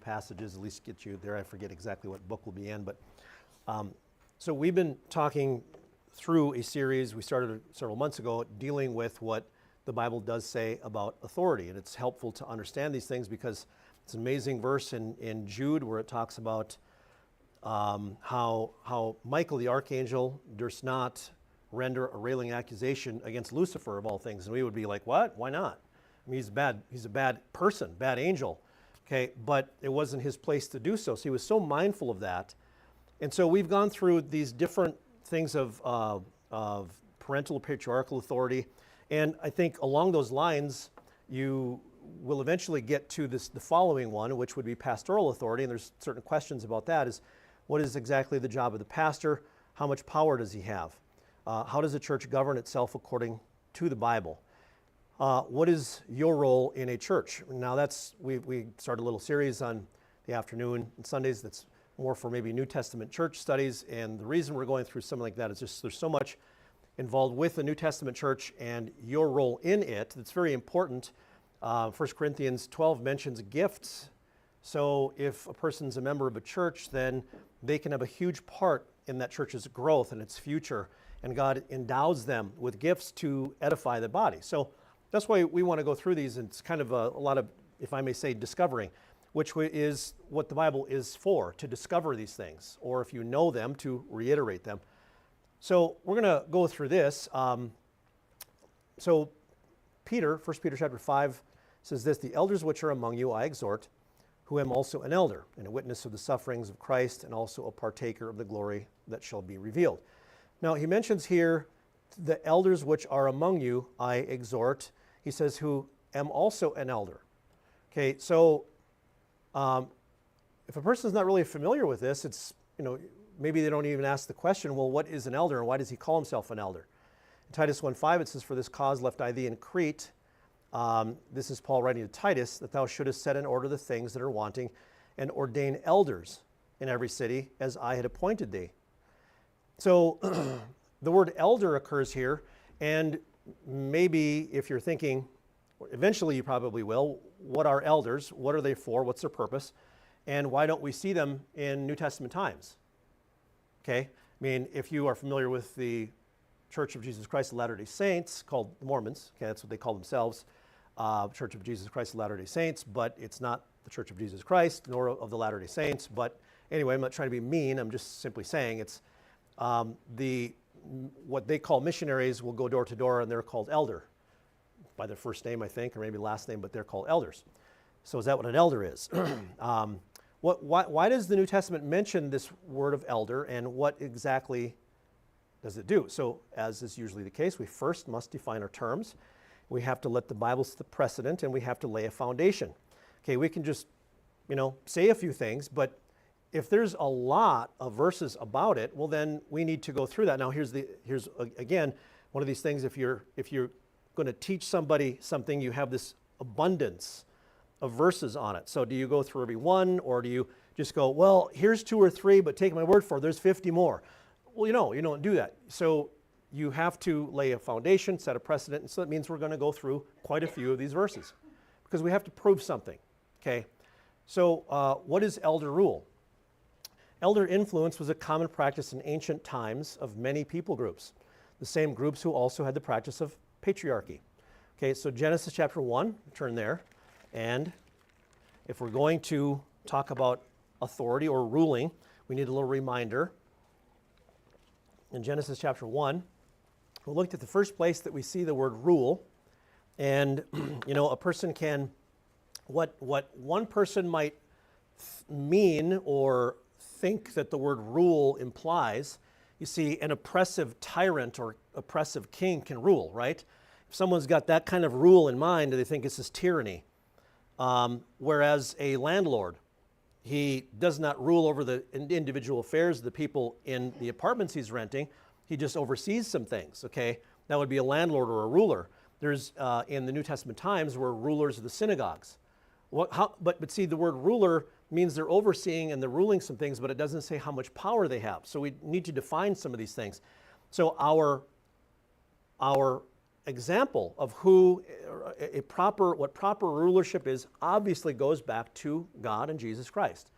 passages, at least get you there. I forget exactly what book we'll be in, but so we've been talking through a series we started several months ago dealing with what the Bible does say about authority, and it's helpful to understand these things because it's an amazing verse in Jude where it talks about how Michael the archangel durst not render a railing accusation against Lucifer of all things, and we would be like, what? Why not? I mean, he's a bad person, bad angel, okay? But it wasn't his place to do so. So he was so mindful of that. And so we've gone through these different things of parental or patriarchal authority. And I think along those lines, you will eventually get to the following one, which would be pastoral authority. And there's certain questions about that is, what is exactly the job of the pastor? How much power does he have? How does the church govern itself according to the Bible? What is your role in a church? Now we started a little series on the afternoon and Sundays that's more for maybe New Testament church studies, and the reason we're going through something like that is just there's so much involved with the New Testament church and your role in it that's very important. 1 Corinthians 12 mentions gifts. So if a person's a member of a church, then they can have a huge part in that church's growth and its future, and God endows them with gifts to edify the body. So that's why we want to go through these, and it's kind of a lot of, if I may say, discovering, which is what the Bible is for, to discover these things, or if you know them, to reiterate them. So we're going to go through this. So Peter, 1 Peter chapter 5, says this, "The elders which are among you I exhort, who am also an elder, and a witness of the sufferings of Christ, and also a partaker of the glory that shall be revealed." Now he mentions here, the elders which are among you I exhort. He says, who am also an elder. Okay, so if a person is not really familiar with this, it's, maybe they don't even ask the question, well, what is an elder and why does he call himself an elder? In Titus 1:5 it says, "For this cause left I thee in Crete." This is Paul writing to Titus, "that thou shouldest set in order the things that are wanting, and ordain elders in every city, as I had appointed thee." So the word elder occurs here, and maybe if you're thinking, eventually you probably will, what are elders? What are they for? What's their purpose? And why don't we see them in New Testament times? Okay, I mean, if you are familiar with the Church of Jesus Christ of Latter-day Saints, called the Mormons, okay, that's what they call themselves, Church of Jesus Christ of Latter-day Saints, but it's not the Church of Jesus Christ, nor of the Latter-day Saints. But anyway, I'm not trying to be mean, I'm just simply saying it's what they call missionaries will go door to door, and they're called elder by their first name, I think, or maybe last name, but they're called elders. So is that what an elder is? Why does the New Testament mention this word of elder, and what exactly does it do? So as is usually the case, we first must define our terms. We have to let the Bible set the precedent, and we have to lay a foundation. Okay, we can just, say a few things, but if there's a lot of verses about it, well, then we need to go through that. Now, here's again one of these things. If you're going to teach somebody something, you have this abundance of verses on it. So do you go through every one, or do you just go, well, here's 2 or 3, but take my word for it, there's 50 more? Well, you don't do that. So you have to lay a foundation, set a precedent, and so that means we're going to go through quite a few of these verses because we have to prove something. Okay, so what is elder rule? Elder influence was a common practice in ancient times of many people groups, the same groups who also had the practice of patriarchy. Okay, so Genesis chapter 1, turn there, and if we're going to talk about authority or ruling, we need a little reminder. In Genesis chapter 1, we looked at the first place that we see the word rule, and a person can, what one person might mean or think that the word rule implies, you see, an oppressive tyrant or oppressive king can rule, right? If someone's got that kind of rule in mind, they think it's this tyranny. Whereas a landlord, he does not rule over the individual affairs of the people in the apartments he's renting. He just oversees some things, okay? That would be a landlord or a ruler. There's, in the New Testament times, were rulers of the synagogues. But see, the word ruler means they're overseeing and they're ruling some things, but it doesn't say how much power they have. So we need to define some of these things. So our example of who what proper rulership is obviously goes back to God and Jesus Christ.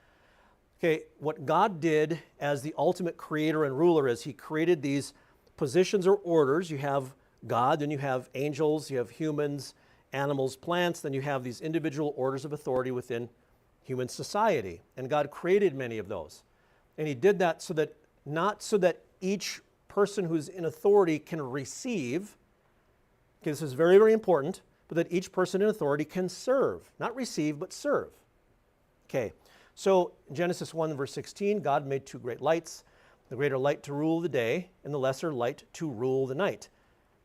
Okay, what God did as the ultimate creator and ruler is he created these positions or orders. You have God, then you have angels, you have humans, animals, plants, then you have these individual orders of authority within human society. And God created many of those. And he did that so that, not so that each person who's in authority can receive, okay, this is very, very important, but that each person in authority can serve. Not receive, but serve. Okay, so Genesis 1 verse 16, God made two great lights, the greater light to rule the day and the lesser light to rule the night.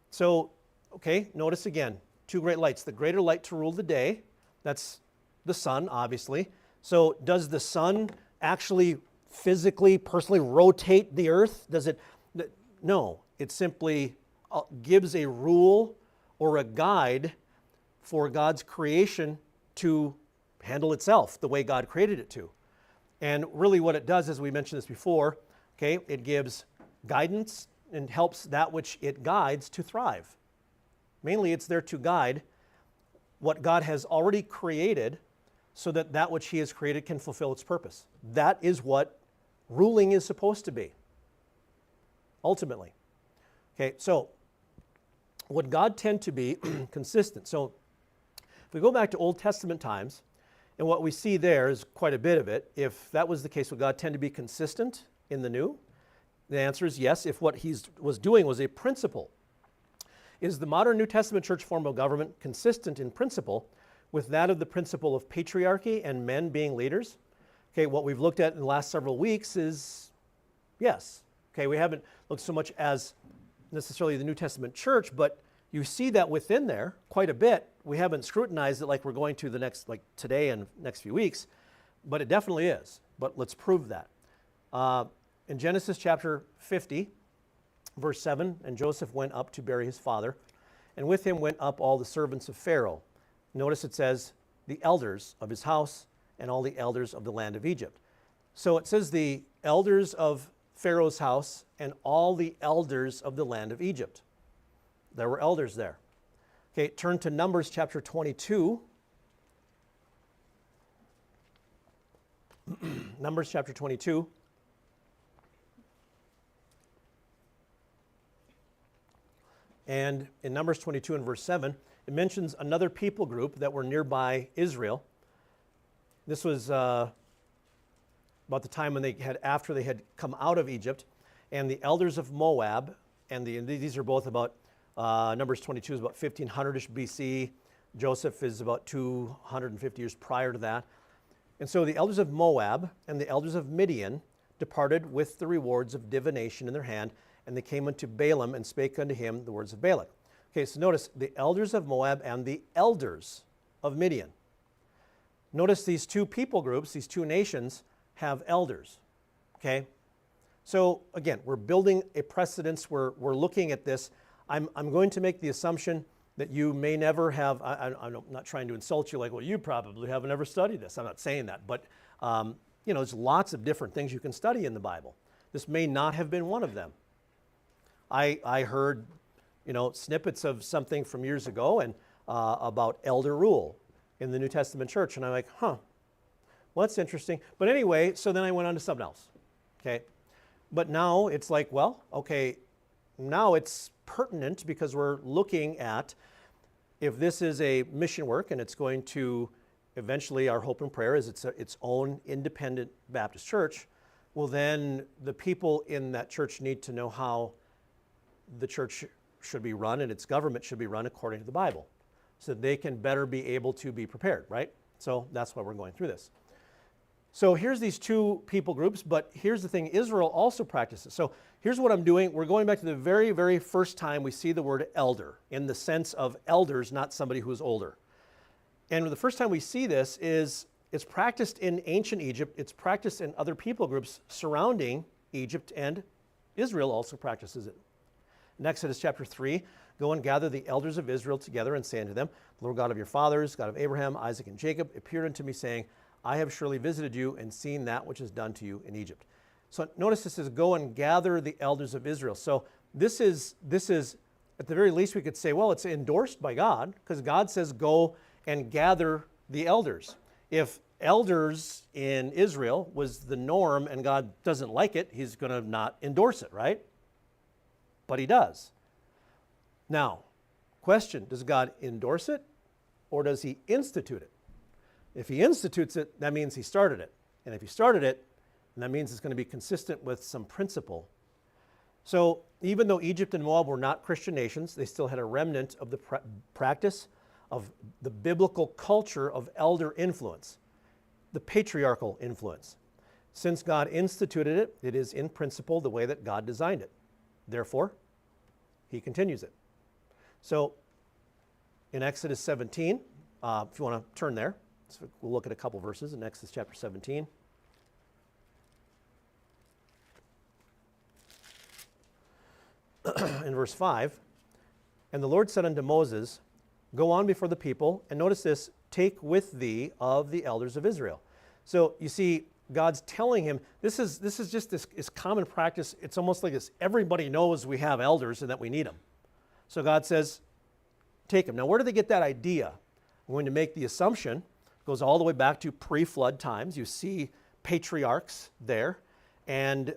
So, okay, notice again, two great lights. The greater light to rule the day, that's the sun, obviously. So does the sun actually physically, personally rotate the earth? Does it? No, it simply gives a rule or a guide for God's creation to handle itself the way God created it to. And really what it does, as we mentioned this before, okay, it gives guidance and helps that which it guides to thrive. Mainly it's there to guide what God has already created so that that which he has created can fulfill its purpose. That is what ruling is supposed to be, ultimately. Okay, so would God tend to be consistent? So if we go back to Old Testament times, and what we see there is quite a bit of it. If that was the case, would God tend to be consistent in the new? The answer is yes, if what he was doing was a principle. Is the modern New Testament church form of government consistent in principle with that of the principle of patriarchy and men being leaders? Okay, what we've looked at in the last several weeks is yes. Okay, we haven't looked so much as necessarily the New Testament church, but you see that within there quite a bit. We haven't scrutinized it like we're going to the next, like today and next few weeks, but it definitely is. But let's prove that. In Genesis chapter 50, verse 7, and Joseph went up to bury his father, and with him went up all the servants of Pharaoh. Notice it says the elders of his house and all the elders of the land of Egypt. So it says the elders of Pharaoh's house and all the elders of the land of Egypt. There were elders there. Okay, turn to Numbers chapter 22. Numbers chapter 22. And in Numbers 22 and verse 7, it mentions another people group that were nearby Israel. This was about the time when after they had come out of Egypt, and the elders of Moab, and these are both about, Numbers 22 is about 1500-ish BC. Joseph is about 250 years prior to that. And so the elders of Moab and the elders of Midian departed with the rewards of divination in their hand, and they came unto Balaam and spake unto him the words of Balak. Okay, so notice the elders of Moab and the elders of Midian. Notice these two people groups, these two nations, have elders. Okay? So again, we're building a precedence. We're looking at this. I'm going to make the assumption that you may never have, I'm not trying to insult you like, well, you probably haven't ever studied this. I'm not saying that. But, there's lots of different things you can study in the Bible. This may not have been one of them. I heard, snippets of something from years ago and about elder rule in the New Testament church. And I'm like, well, that's interesting. But anyway, so then I went on to something else. Okay. But now it's like, well, okay, now it's pertinent because we're looking at if this is a mission work and it's going to eventually, our hope and prayer is it's its own independent Baptist church, well then the people in that church need to know how the church should be run and its government should be run according to the Bible so that they can better be able to be prepared, right? So that's why we're going through this. So here's these two people groups, but here's the thing, Israel also practices. So here's what I'm doing. We're going back to the very, very first time we see the word elder in the sense of elders, not somebody who's older. And the first time we see this is it's practiced in ancient Egypt. It's practiced in other people groups surrounding Egypt, and Israel also practices it. In Exodus chapter 3, go and gather the elders of Israel together and say unto them, the Lord God of your fathers, God of Abraham, Isaac, and Jacob, appeared unto me, saying, I have surely visited you and seen that which is done to you in Egypt. So notice this says, go and gather the elders of Israel. So this is at the very least we could say, well, it's endorsed by God because God says go and gather the elders. If elders in Israel was the norm and God doesn't like it, he's going to not endorse it, right? But he does. Now, question, does God endorse it or does he institute it? If he institutes it, that means he started it. And if he started it, that means it's going to be consistent with some principle. So even though Egypt and Moab were not Christian nations, they still had a remnant of the practice of the biblical culture of elder influence, the patriarchal influence. Since God instituted it, it is in principle the way that God designed it. Therefore, he continues it. So in Exodus 17, if you want to turn there, so we'll look at a couple verses in Exodus chapter 17. In verse 5, and the Lord said unto Moses, go on before the people, and notice this, take with thee of the elders of Israel. So you see, God's telling him, this is just this common practice. It's almost like this. Everybody knows we have elders and that we need them. So God says, take them. Now, where do they get that idea? I'm going to make the assumption, it goes all the way back to pre-flood times. You see patriarchs there, and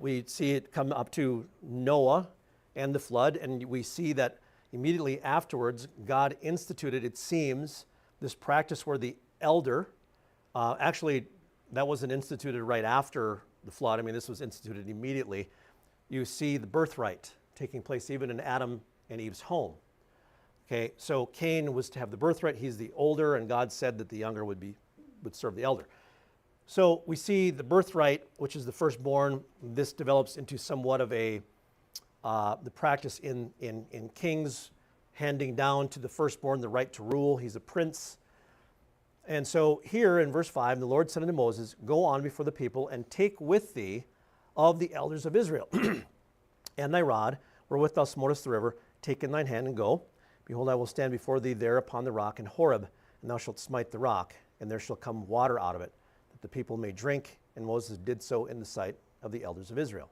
we see it come up to Noah and the flood, and we see that immediately afterwards, God instituted, it seems, this practice where the elder, actually, that wasn't instituted right after the flood. I mean, this was instituted immediately. You see the birthright taking place even in Adam and Eve's home. Okay, so Cain was to have the birthright. He's the older, and God said that the younger would serve the elder. So we see the birthright, which is the firstborn. This develops into somewhat of the practice in kings, handing down to the firstborn the right to rule. He's a prince. And so here in verse 5, the Lord said unto Moses, go on before the people and take with thee of the elders of Israel, and thy rod, wherewith thou smotest the river, take in thine hand and go. Behold, I will stand before thee there upon the rock in Horeb, and thou shalt smite the rock, and there shall come water out of it, that the people may drink. And Moses did so in the sight of the elders of Israel.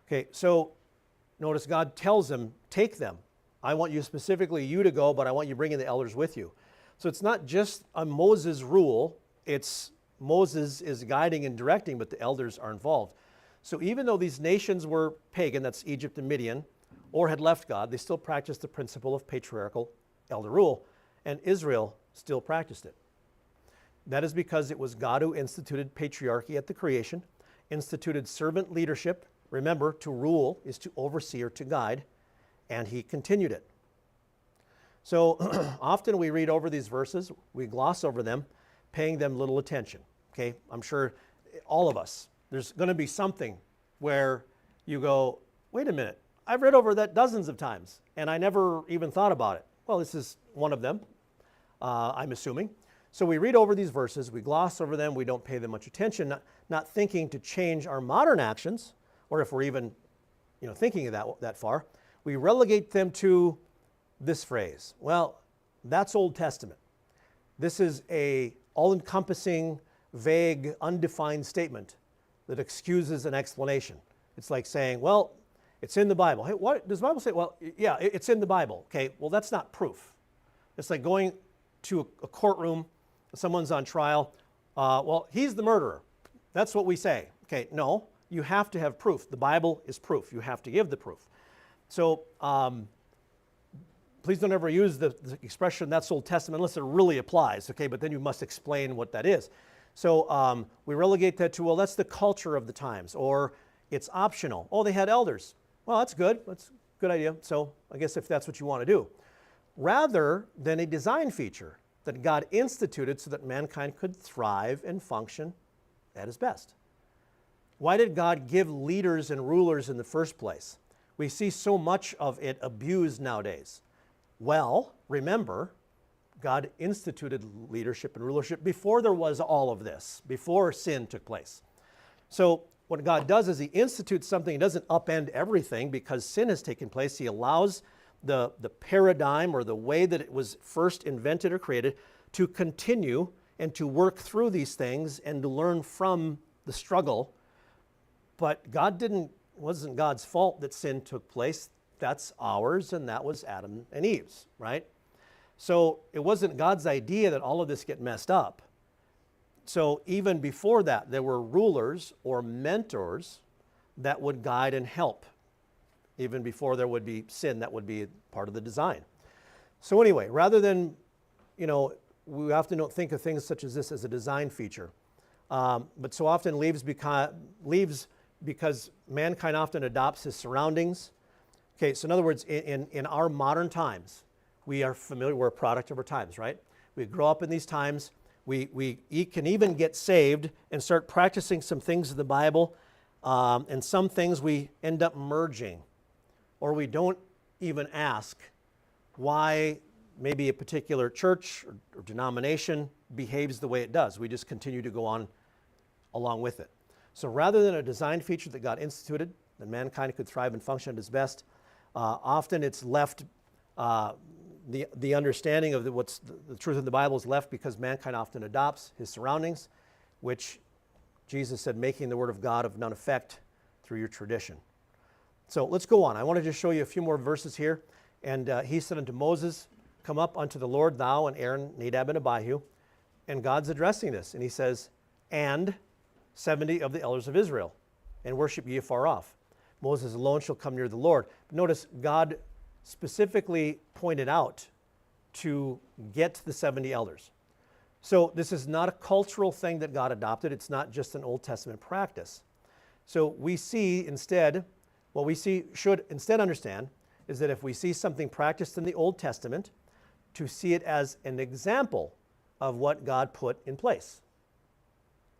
Okay, so notice God tells them, take them. I want you specifically you to go, but I want you bringing the elders with you. So it's not just a Moses rule, it's Moses is guiding and directing, but the elders are involved. So even though these nations were pagan, that's Egypt and Midian, or had left God, they still practiced the principle of patriarchal elder rule, and Israel still practiced it. That is because it was God who instituted patriarchy at the creation, instituted servant leadership. Remember, to rule is to oversee or to guide, and he continued it. So often we read over these verses, we gloss over them, paying them little attention. Okay, I'm sure all of us, there's going to be something where you go, wait a minute, I've read over that dozens of times, and I never even thought about it. Well, this is one of them, I'm assuming. So we read over these verses, we gloss over them, we don't pay them much attention, not thinking to change our modern actions, or if we're even thinking of that far. We relegate them to this phrase. Well, that's Old Testament. This is a all-encompassing, vague, undefined statement that excuses an explanation. It's like saying, well, it's in the Bible. Hey, what does the Bible say? Well, yeah, it's in the Bible. Okay, well, that's not proof. It's like going to a courtroom, someone's on trial. Well, he's the murderer. That's what we say. Okay, no, you have to have proof. The Bible is proof. You have to give the proof. So please don't ever use the expression that's Old Testament unless it really applies, okay? But then you must explain what that is. So we relegate that to, well, that's the culture of the times, or it's optional. Oh, they had elders. Well, that's good. That's a good idea. So I guess if that's what you want to do. Rather than a design feature that God instituted so that mankind could thrive and function at his best. Why did God give leaders and rulers in the first place? We see so much of it abused nowadays. Well, remember, God instituted leadership and rulership before there was all of this, before sin took place. So what God does is he institutes something. He doesn't upend everything because sin has taken place. He allows the paradigm or the way that it was first invented or created to continue and to work through these things and to learn from the struggle. But wasn't God's fault that sin took place. that's ours, and that was Adam and Eve's, right? So it wasn't God's idea that all of this get messed up. So even before that, there were rulers or mentors that would guide and help. Even before there would be sin, that would be part of the design. So anyway, rather than, we often don't think of things such as this as a design feature. But so often leaves because mankind often adopts his surroundings. Okay, so in other words, in our modern times, we're a product of our times, right? We grow up in these times. We can even get saved and start practicing some things in the Bible, and some things we end up merging, or we don't even ask why maybe a particular church or denomination behaves the way it does. We just continue to go on along with it. So rather than a design feature that God instituted, that mankind could thrive and function at its best, often it's left, the understanding of what's the truth of the Bible is left because mankind often adopts his surroundings, which Jesus said, making the word of God of none effect through your tradition. So let's go on. I want to just show you a few more verses here. And he said unto Moses, come up unto the Lord, thou and Aaron, Nadab and Abihu. And God's addressing this. And he says, and 70 of the elders of Israel, and worship ye afar off. Moses alone shall come near the Lord. Notice God specifically pointed out to get the 70 elders. So this is not a cultural thing that God adopted. It's not just an Old Testament practice. So we see instead, what we should instead understand is that if we see something practiced in the Old Testament, to see it as an example of what God put in place.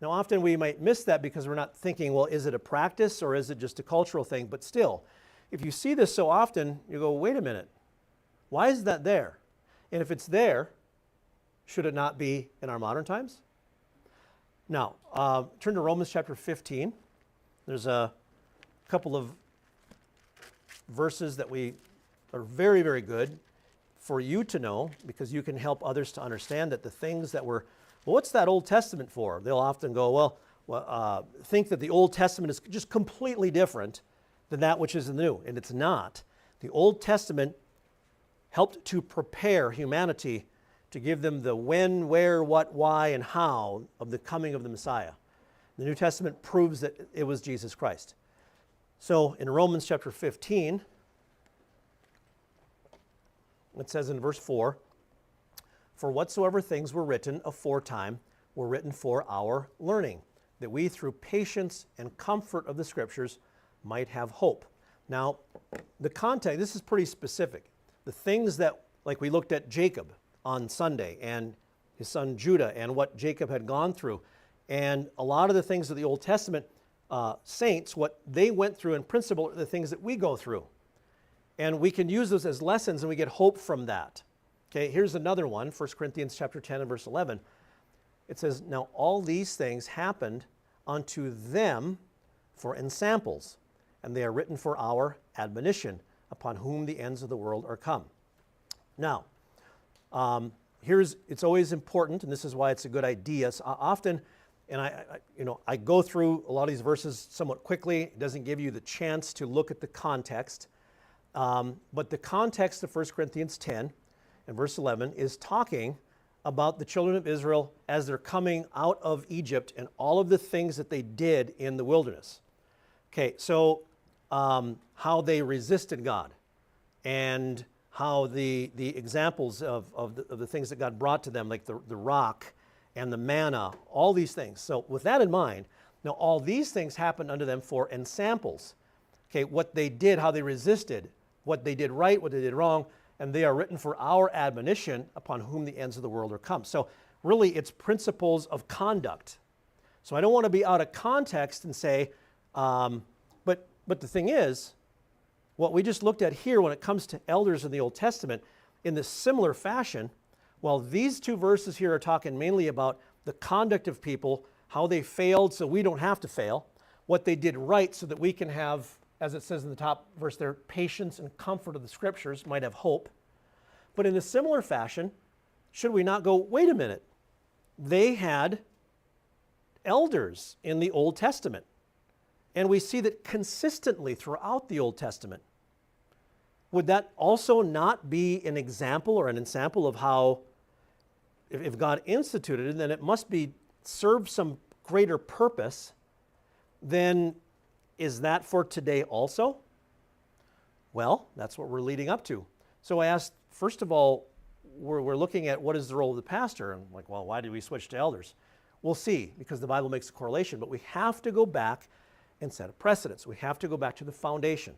Now, often we might miss that because we're not thinking, well, is it a practice or is it just a cultural thing? But still, if you see this so often, you go, wait a minute, why is that there? And if it's there, should it not be in our modern times? Now, turn to Romans chapter 15. There's a couple of verses that are very, very good for you to know, because you can help others to understand that the things that were, well, what's that Old Testament for? They'll often go, think that the Old Testament is just completely different than that which is in the New, and it's not. The Old Testament helped to prepare humanity to give them the when, where, what, why, and how of the coming of the Messiah. The New Testament proves that it was Jesus Christ. So in Romans chapter 15, it says in verse 4, for whatsoever things were written aforetime were written for our learning, that we through patience and comfort of the Scriptures might have hope. Now, the context, this is pretty specific. The things that, like we looked at Jacob on Sunday and his son Judah and what Jacob had gone through, and a lot of the things of the Old Testament saints, what they went through in principle are the things that we go through. And we can use those as lessons and we get hope from that. Okay, here's another one, 1 Corinthians chapter 10 and verse 11. It says, now all these things happened unto them for ensamples, and they are written for our admonition, upon whom the ends of the world are come. Now, it's always important, and this is why it's a good idea. So often, and I go through a lot of these verses somewhat quickly. It doesn't give you the chance to look at the context. But the context of 1 Corinthians 10 and verse 11 is talking about the children of Israel as they're coming out of Egypt and all of the things that they did in the wilderness. Okay, so how they resisted God and how the examples of the things that God brought to them, like the rock and the manna, all these things. So with that in mind, now all these things happened unto them for ensamples. Okay, what they did, how they resisted, what they did right, what they did wrong, and they are written for our admonition, upon whom the ends of the world are come. So really it's principles of conduct. So I don't want to be out of context and say, but the thing is, what we just looked at here when it comes to elders in the Old Testament, in this similar fashion, while these two verses here are talking mainly about the conduct of people, how they failed so we don't have to fail, what they did right so that we can have, as it says in the top verse there, patience and comfort of the Scriptures, might have hope. But in a similar fashion, should we not go, wait a minute, they had elders in the Old Testament. And we see that consistently throughout the Old Testament. would that also not be an example or an ensample of how, if God instituted it, then it must be serve some greater purpose? Then is that for today also? Well, that's what we're leading up to. So I asked, first of all, we're looking at what is the role of the pastor, and like, well, why did we switch to elders? We'll see, because the Bible makes a correlation, but we have to go back and set a precedence. We have to go back to the foundation.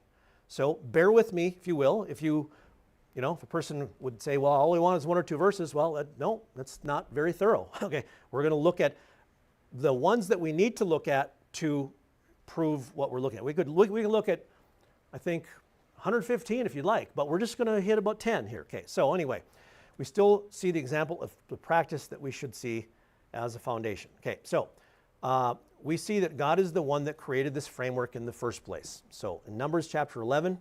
So bear with me, if you will. If a person would say, well, all we want is 1 or 2 verses, well, no, that's not very thorough. Okay, we're going to look at the ones that we need to look at to prove what we're looking at. We can look at, I think, 115 if you'd like, but we're just going to hit about 10 here. Okay, so anyway, we still see the example of the practice that we should see as a foundation. Okay, so we see that God is the one that created this framework in the first place. So in Numbers chapter 11, it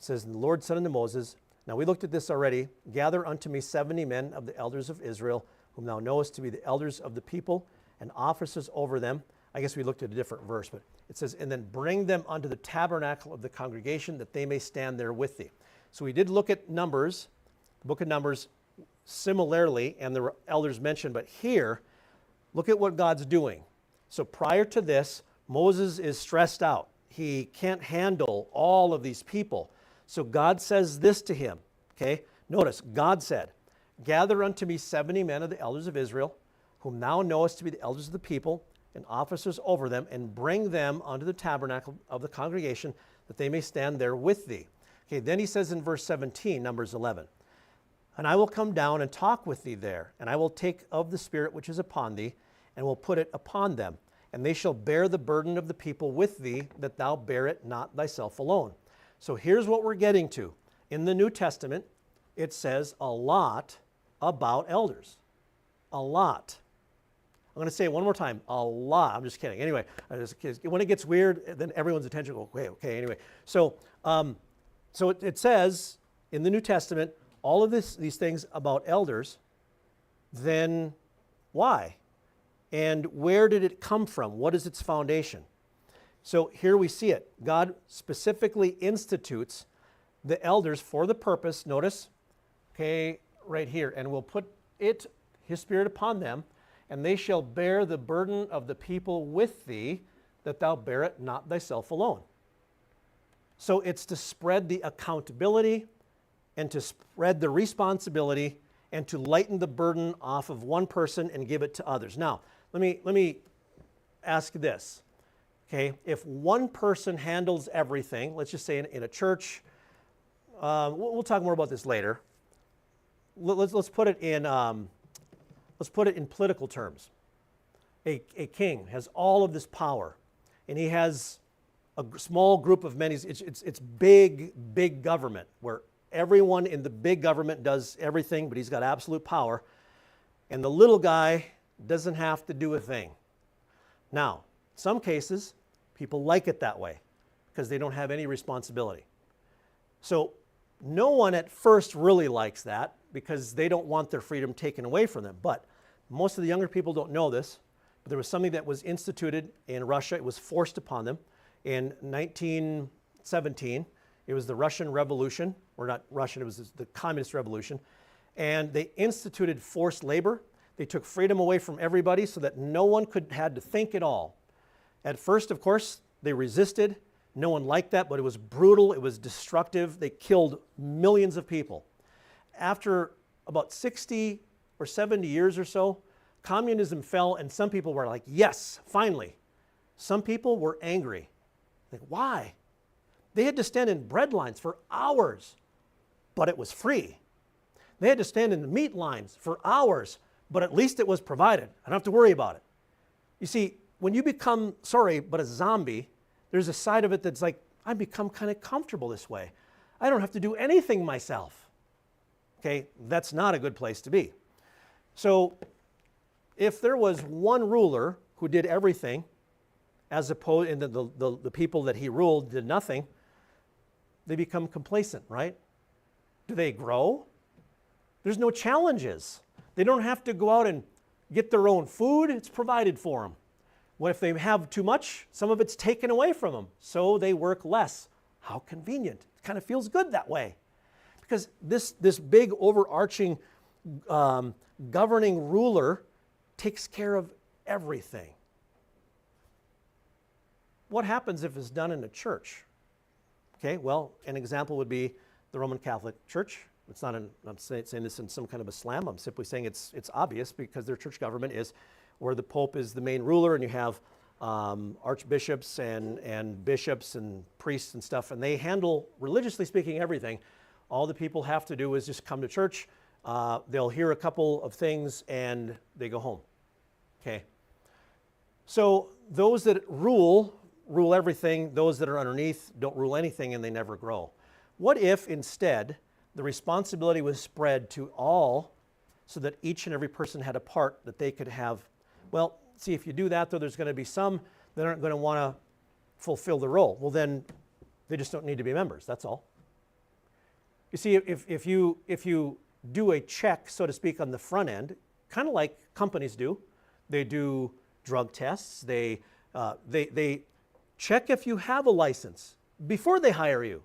says, "And the Lord said unto Moses," now we looked at this already, "Gather unto me 70 men of the elders of Israel, whom thou knowest to be the elders of the people, and officers over them." I guess we looked at a different verse, but it says, "And then bring them unto the tabernacle of the congregation, that they may stand there with thee." So we did look at Numbers, the book of Numbers, similarly, and there were elders mentioned, but here, look at what God's doing. So prior to this, Moses is stressed out. He can't handle all of these people. So God says this to him, okay? Notice, God said, "Gather unto me 70 men of the elders of Israel, whom thou knowest to be the elders of the people, and officers over them, and bring them unto the tabernacle of the congregation, that they may stand there with thee." Okay, then he says in verse 17, Numbers 11, "And I will come down and talk with thee there, and I will take of the Spirit which is upon thee, and will put it upon them. And they shall bear the burden of the people with thee, that thou bear it not thyself alone." So here's what we're getting to. In the New Testament, it says a lot about elders. A lot. I'm going to say it one more time. A lot. I'm just kidding. Anyway, when it gets weird, then everyone's attention will go, okay, anyway. So it says in the New Testament all of these things about elders. Then why? And where did it come from? What is its foundation? So here we see it. God specifically institutes the elders for the purpose, notice, okay, right here, "And will put his Spirit upon them, and they shall bear the burden of the people with thee, that thou bear it not thyself alone." So it's to spread the accountability and to spread the responsibility and to lighten the burden off of one person and give it to others. Now, let me ask this, okay? If one person handles everything, let's just say in a church, we'll talk more about this later. Let's put it in political terms. A king has all of this power, and he has a small group of men. It's big government, where everyone in the big government does everything, but he's got absolute power, and the little guy doesn't have to do a thing. Now, in some cases, people like it that way because they don't have any responsibility. So no one at first really likes that because they don't want their freedom taken away from them. But most of the younger people don't know this, but there was something that was instituted in Russia. It was forced upon them in 1917. It was the Russian Revolution, or not Russian, it was the Communist Revolution. And they instituted forced labor. They took freedom away from everybody so that no one had to think at all. At first, of course, they resisted. No one liked that, but it was brutal. It was destructive. They killed millions of people. After about 60 or 70 years or so, communism fell, and some people were like, yes, finally. Some people were angry. Like, why? They had to stand in bread lines for hours, but it was free. They had to stand in the meat lines for hours, but at least it was provided. I don't have to worry about it. You see, when you become, but a zombie, there's a side of it that's like, I've become kind of comfortable this way. I don't have to do anything myself. Okay, that's not a good place to be. So if there was one ruler who did everything, as opposed, and the people that he ruled did nothing, they become complacent, right? Do they grow? There's no challenges. They don't have to go out and get their own food. It's provided for them. What if they have too much? Some of it's taken away from them, so they work less. How convenient. It kind of feels good that way. Because this big overarching governing ruler takes care of everything. What happens if it's done in a church? Okay, well, an example would be the Roman Catholic Church. It's not I'm saying this in some kind of a slam. I'm simply saying it's obvious because their church government is where the Pope is the main ruler, and you have archbishops and bishops and priests and stuff, and they handle, religiously speaking, everything. All the people have to do is just come to church. They'll hear a couple of things and they go home. Okay. So those that rule everything. Those that are underneath don't rule anything, and they never grow. What if instead the responsibility was spread to all so that each and every person had a part that they could have? Well, see, if you do that, though, there's going to be some that aren't going to want to fulfill the role. Well, then they just don't need to be members. That's all. You see, if you do a check, so to speak, on the front end, kind of like companies do, they do drug tests. They check if you have a license before they hire you.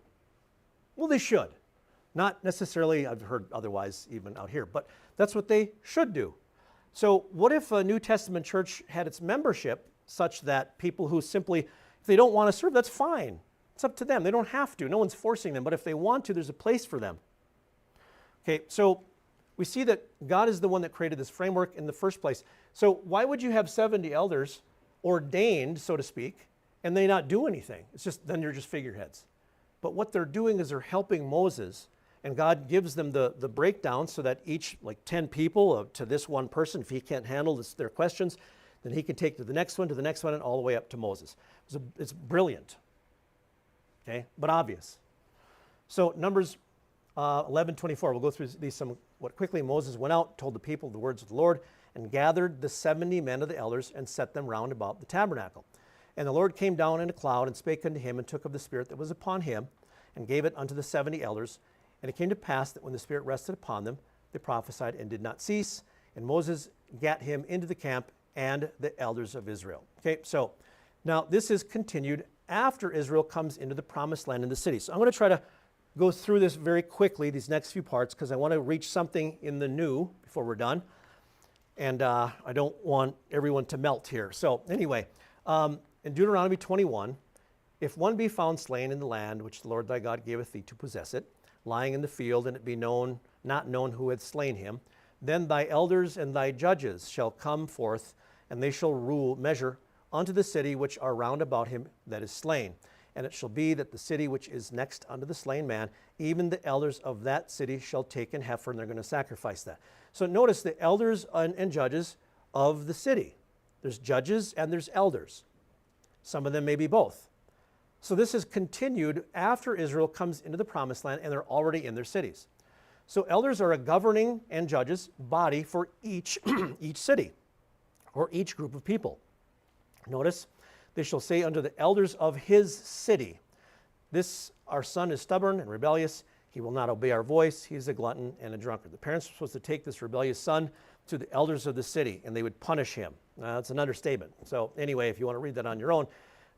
Well, they should. Not necessarily, I've heard otherwise even out here, but that's what they should do. So what if a New Testament church had its membership such that people who simply, if they don't want to serve, that's fine. It's up to them. They don't have to. No one's forcing them. But if they want to, there's a place for them. Okay, so we see that God is the one that created this framework in the first place. So why would you have 70 elders ordained, so to speak, and they not do anything? It's just, then you're just figureheads. But what they're doing is they're helping Moses, and God gives them the breakdown so that each, like 10 people to this one person, if he can't handle their questions, then he can take to the next one, and all the way up to Moses. It's brilliant, okay, but obvious. So Numbers 11:24, we'll go through these somewhat quickly. Moses went out, told the people the words of the Lord, and gathered the 70 men of the elders and set them round about the tabernacle. And the Lord came down in a cloud and spake unto him, and took of the Spirit that was upon him, and gave it unto the 70 elders. And it came to pass that when the Spirit rested upon them, they prophesied and did not cease. And Moses gat him into the camp and the elders of Israel. Okay, so now this is continued after Israel comes into the promised land in the city. So I'm going to try to go through this very quickly, these next few parts, because I want to reach something in the new before we're done. And I don't want everyone to melt here. So anyway, in Deuteronomy 21, if one be found slain in the land which the Lord thy God giveth thee to possess it, lying in the field, and it be not known who had slain him, then thy elders and thy judges shall come forth, and they shall measure unto the city which are round about him that is slain. And it shall be that the city which is next unto the slain man, even the elders of that city shall take an heifer, and they're going to sacrifice that. So notice the elders and judges of the city. There's judges and there's elders. Some of them may be both. So this is continued after Israel comes into the promised land, and they're already in their cities. So elders are a governing and judges body for each city or each group of people. Notice, they shall say unto the elders of his city, this our son is stubborn and rebellious. He will not obey our voice. He is a glutton and a drunkard. The parents were supposed to take this rebellious son to the elders of the city, and they would punish him. That's an understatement. So anyway, if you want to read that on your own,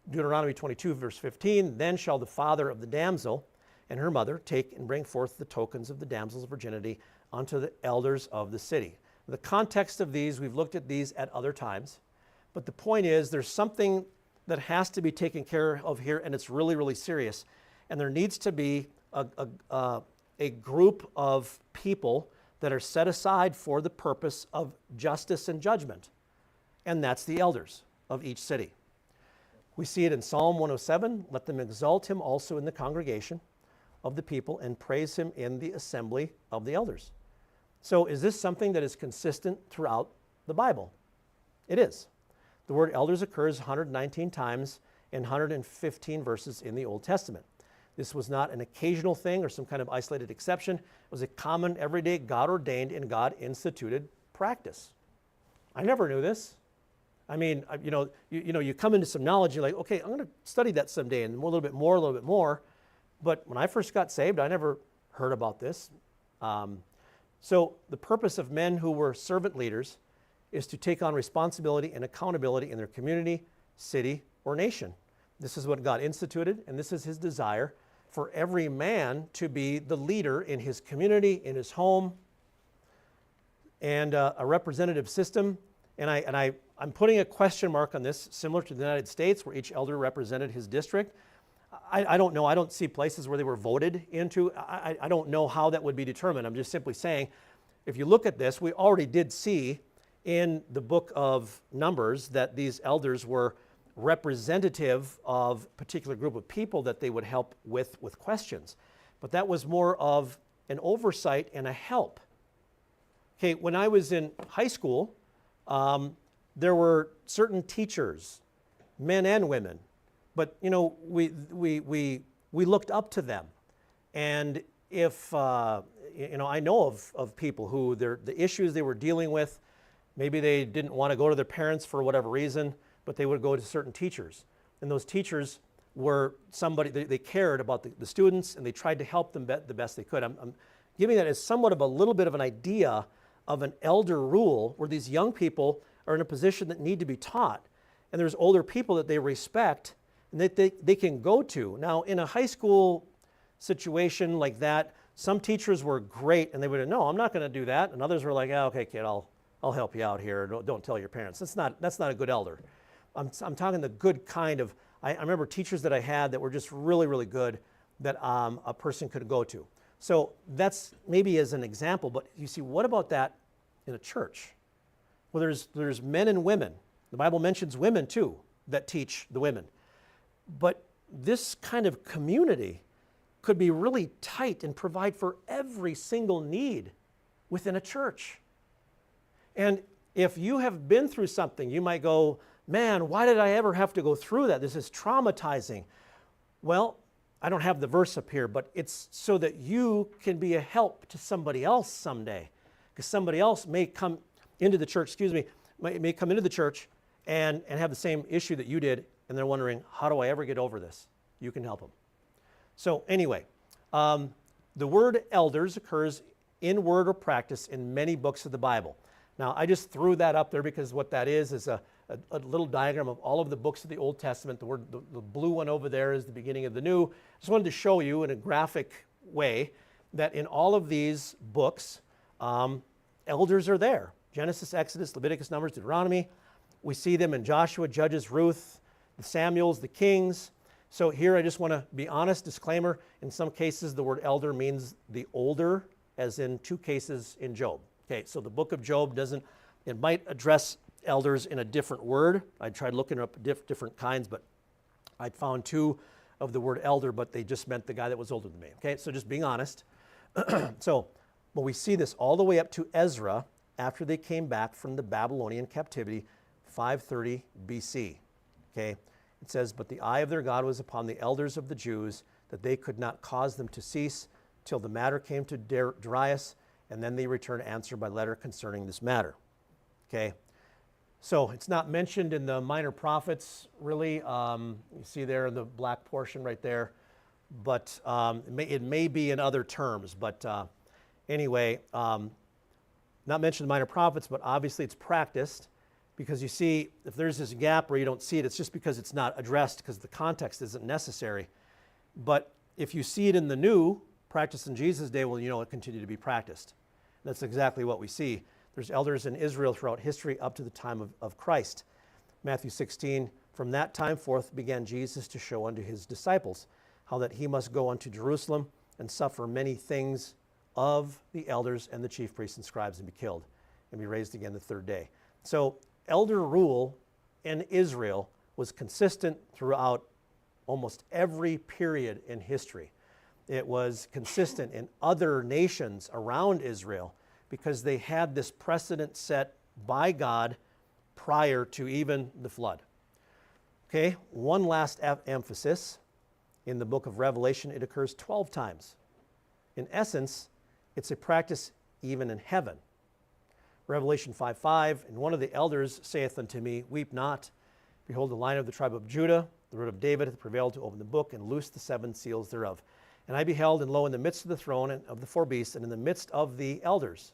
Deuteronomy 22, verse 15, then shall the father of the damsel and her mother take and bring forth the tokens of the damsel's virginity unto the elders of the city. The context of these, we've looked at these at other times, but the point is there's something that has to be taken care of here, and it's really, really serious. And there needs to be a group of people that are set aside for the purpose of justice and judgment, and that's the elders of each city. We see it in Psalm 107, let them exalt him also in the congregation of the people and praise him in the assembly of the elders. So is this something that is consistent throughout the Bible? It is. The word elders occurs 119 times in 115 verses in the Old Testament. This was not an occasional thing or some kind of isolated exception. It was a common, everyday, God-ordained and God-instituted practice. I never knew this. I mean, you come into some knowledge, you're like, okay, I'm going to study that someday, and a little bit more. But when I first got saved, I never heard about this. So the purpose of men who were servant leaders is to take on responsibility and accountability in their community, city, or nation. This is what God instituted, and this is his desire for every man to be the leader in his community, in his home, and a representative system. And I'm putting a question mark on this, similar to the United States, where each elder represented his district. I don't know. I don't see places where they were voted into. I don't know how that would be determined. I'm just simply saying, if you look at this, we already did see in the book of Numbers that these elders were representative of a particular group of people that they would help with questions. But that was more of an oversight and a help. Okay, when I was in high school, there were certain teachers, men and women, but we looked up to them. And if I know of people who the issues they were dealing with, maybe they didn't want to go to their parents for whatever reason, but they would go to certain teachers. And those teachers were somebody, they cared about the students, and they tried to help them the best they could. I'm giving that as somewhat of a little bit of an idea of an elder rule where these young people are in a position that need to be taught. And there's older people that they respect and that they can go to. Now, in a high school situation like that, some teachers were great and they would, no, I'm not going to do that. And others were like, oh, okay, kid, I'll help you out here. Don't tell your parents. That's not a good elder. I'm talking the good kind of, I remember teachers that I had that were just really, really good that a person could go to. So that's maybe as an example, but you see, what about that in a church? Well, there's men and women. The Bible mentions women too that teach the women. But this kind of community could be really tight and provide for every single need within a church. And if you have been through something, you might go, man, why did I ever have to go through that? This is traumatizing. Well, I don't have the verse up here, but it's so that you can be a help to somebody else someday. Because somebody else may come into the church, may come into the church and have the same issue that you did, and they're wondering, how do I ever get over this? You can help them. So anyway, the word elders occurs in word or practice in many books of the Bible. Now, I just threw that up there because what that is a little diagram of all of the books of the Old Testament. The blue one over there is the beginning of the New. I just wanted to show you in a graphic way that in all of these books, elders are there. Genesis, Exodus, Leviticus, Numbers, Deuteronomy. We see them in Joshua, Judges, Ruth, the Samuels, the Kings. So here I just want to be honest, disclaimer, in some cases the word elder means the older, as in 2 cases in Job. Okay, so the book of Job it might address elders in a different word. I tried looking up different kinds, but I found 2 of the word elder, but they just meant the guy that was older than me. Okay, so just being honest. But we see this all the way up to Ezra after they came back from the Babylonian captivity, 530 BC. Okay, it says, but the eye of their God was upon the elders of the Jews, that they could not cause them to cease till the matter came to Darius, and then they returned answer by letter concerning this matter. Okay, so it's not mentioned in the minor prophets, really. You see there in the black portion right there, but it may be in other terms. But anyway, not mentioned in the minor prophets, but obviously it's practiced, because you see, if there's this gap where you don't see it, it's just because it's not addressed, because the context isn't necessary. But if you see it in the new, practiced in Jesus' day, well, you know it continued to be practiced. That's exactly what we see. There's elders in Israel throughout history up to the time of Christ. Matthew 16, from that time forth began Jesus to show unto his disciples how that he must go unto Jerusalem and suffer many things of the elders and the chief priests and scribes and be killed and be raised again the 3rd day. So elder rule in Israel was consistent throughout almost every period in history. It was consistent in other nations around Israel because they had this precedent set by God prior to even the flood. Okay, one last emphasis. In the book of Revelation, it occurs 12 times. In essence, it's a practice even in heaven. Revelation 5:5, and one of the elders saith unto me, weep not. Behold, the Lion of the tribe of Judah, the root of David, hath prevailed to open the book and loose the 7 seals thereof. And I beheld, and lo, in the midst of the throne and of the 4 beasts, and in the midst of the elders,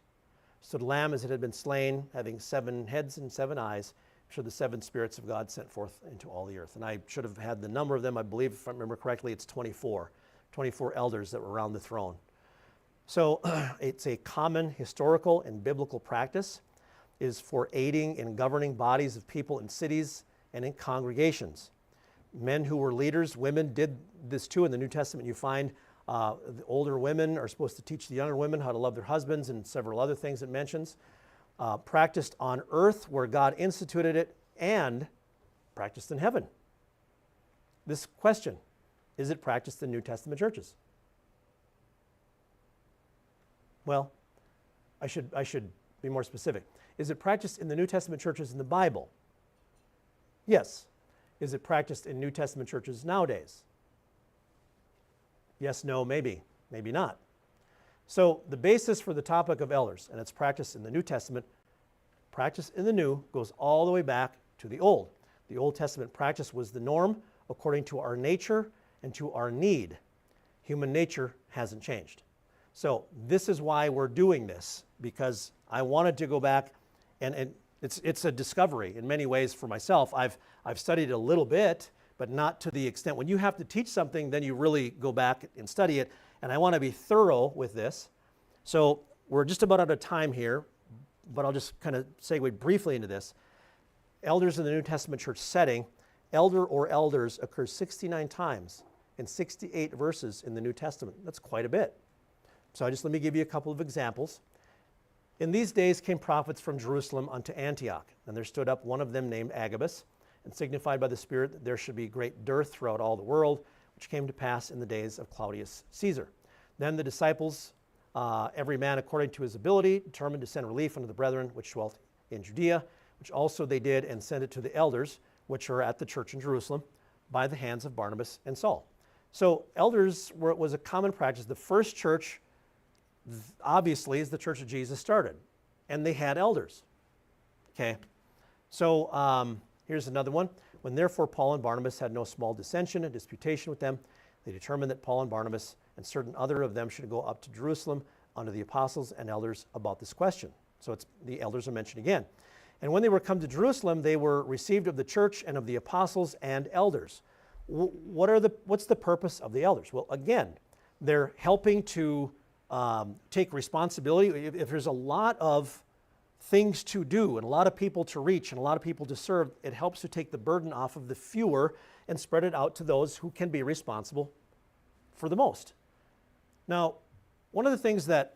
stood a lamb as it had been slain, having 7 heads and 7 eyes, which are the 7 spirits of God sent forth into all the earth. And I should have had the number of them. I believe, if I remember correctly, it's 24. 24 elders that were around the throne. So it's a common historical and biblical practice is for aiding in governing bodies of people in cities and in congregations. Men who were leaders, women did this too. In the New Testament you find the older women are supposed to teach the younger women how to love their husbands and several other things it mentions. Practiced on earth where God instituted it and practiced in heaven. This question, is it practiced in New Testament churches? Well, I should be more specific. Is it practiced in the New Testament churches in the Bible? Yes. Is it practiced in New Testament churches nowadays? Yes, no, maybe, maybe not. So the basis for the topic of elders and its practice in the New Testament, practice in the New goes all the way back to the Old. The Old Testament practice was the norm according to our nature and to our need. Human nature hasn't changed. So this is why we're doing this, because I wanted to go back and it's a discovery in many ways for myself. I've studied a little bit, but not to the extent. When you have to teach something, then you really go back and study it, and I want to be thorough with this. So we're just about out of time here, but I'll just kind of segue briefly into this. Elders in the New Testament church setting, elder or elders occurs 69 times in 68 verses in the New Testament. That's quite a bit. So let me give you a couple of examples. In these days came prophets from Jerusalem unto Antioch, and there stood up one of them named Agabus, and signified by the Spirit that there should be great dearth throughout all the world, which came to pass in the days of Claudius Caesar. Then the disciples, every man according to his ability, determined to send relief unto the brethren which dwelt in Judea, which also they did, and sent it to the elders, which are at the church in Jerusalem, by the hands of Barnabas and Saul. So elders was a common practice. The first church, obviously, is the Church of Jesus started, and they had elders. Okay, so here's another one. When therefore Paul and Barnabas had no small dissension and disputation with them, they determined that Paul and Barnabas and certain other of them should go up to Jerusalem unto the apostles and elders about this question. So the elders are mentioned again. And when they were come to Jerusalem, they were received of the church and of the apostles and elders. What's the purpose of the elders? Well, again, they're helping to take responsibility. If there's a lot of things to do and a lot of people to reach and a lot of people to serve, it helps to take the burden off of the fewer and spread it out to those who can be responsible for the most. Now, one of the things that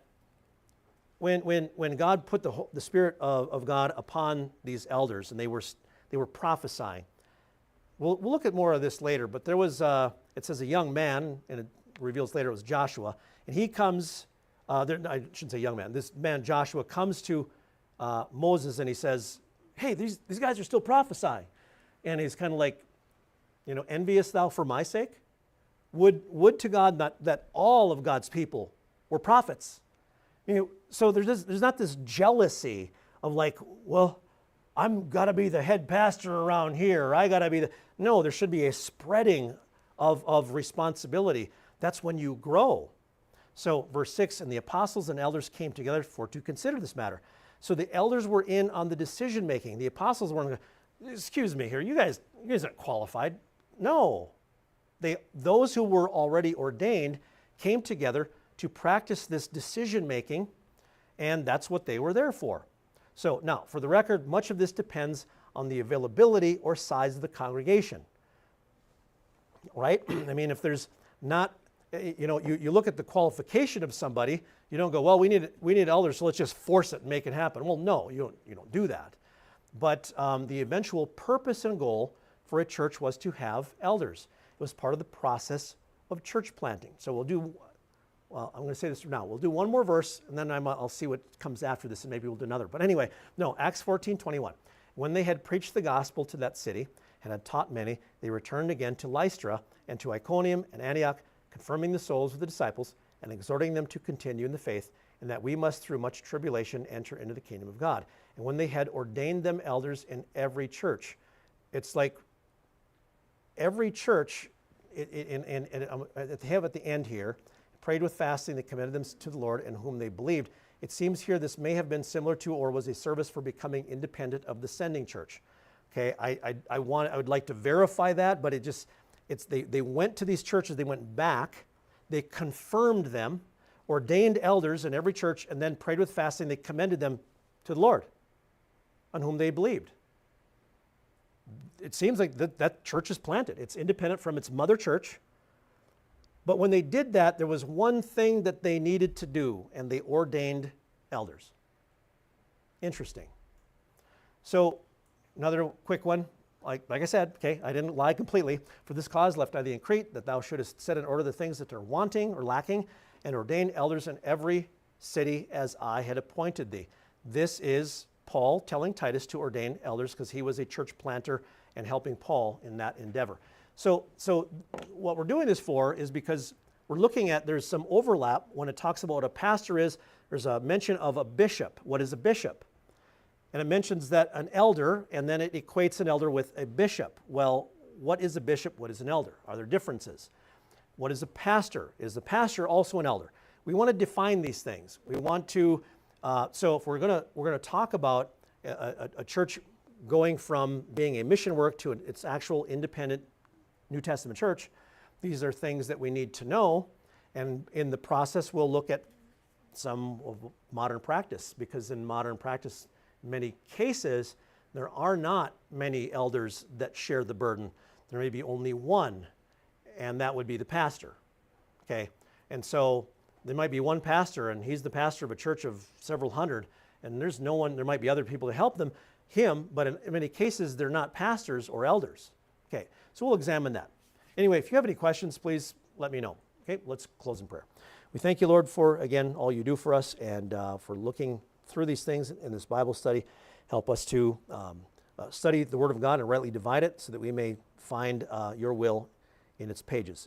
when God put the Spirit of God upon these elders and they were prophesying, we'll look at more of this later, but there was, it says a young man, and it reveals later it was Joshua, and he comes, I shouldn't say young man, this man Joshua comes to Moses and he says, hey, these guys are still prophesying. And he's kind of like, envious thou for my sake? Would to God that all of God's people were prophets. So there's not this jealousy of like, well, I'm got to be the head pastor around here. I got to be No, there should be a spreading of responsibility. That's when you grow. So verse 6, and the apostles and elders came together for to consider this matter. So the elders were in on the decision making. The apostles weren't going, excuse me here, you guys aren't qualified. No. Those who were already ordained came together to practice this decision making, and that's what they were there for. So now, for the record, much of this depends on the availability or size of the congregation. Right? I mean, if there's not, you look at the qualification of somebody, you don't go, well, we need elders, so let's just force it and make it happen. Well, no, you don't do that. But the eventual purpose and goal for a church was to have elders. It was part of the process of church planting. So I'm going to say this now. We'll do one more verse, and then I'll see what comes after this, and maybe we'll do another. But anyway, no, Acts 14:21. When they had preached the gospel to that city and had taught many, they returned again to Lystra and to Iconium and Antioch, confirming the souls of the disciples and exhorting them to continue in the faith, and that we must through much tribulation enter into the kingdom of God. And when they had ordained them elders in every church, it's like every church, they have at the end here, prayed with fasting, they commended them to the Lord in whom they believed. It seems here this may have been similar to or was a service for becoming independent of the sending church. Okay, I would like to verify that, but they went to these churches, they went back, they confirmed them, ordained elders in every church, and then prayed with fasting. They commended them to the Lord, on whom they believed. It seems like that church is planted. It's independent from its mother church. But when they did that, there was one thing that they needed to do, and they ordained elders. Interesting. So another quick one. Like I said, okay, I didn't lie completely. For this cause left I thee in Crete, that thou shouldest set in order the things that are wanting or lacking, and ordain elders in every city as I had appointed thee. This is Paul telling Titus to ordain elders because he was a church planter and helping Paul in that endeavor. So what we're doing this for is because we're looking at, there's some overlap when it talks about what a pastor is. There's a mention of a bishop. What is a bishop? And it mentions that an elder, and then it equates an elder with a bishop. Well, what is a bishop? What is an elder? Are there differences? What is a pastor? Is the pastor also an elder? We want to define these things. We want to, so if we're going to talk about a church going from being a mission work to its actual independent New Testament church, these are things that we need to know. And in the process, we'll look at some of modern practice, because in modern practice, in many cases, there are not many elders that share the burden. There may be only one, and that would be the pastor. Okay? And so there might be one pastor, and he's the pastor of a church of several hundred, and there's no one, there might be other people to help him, but in many cases, they're not pastors or elders. Okay, so we'll examine that. Anyway, if you have any questions, please let me know. Okay, let's close in prayer. We thank you, Lord, for, again, all you do for us and for looking through these things in this Bible study. Help us to study the Word of God and rightly divide it so that we may find your will in its pages.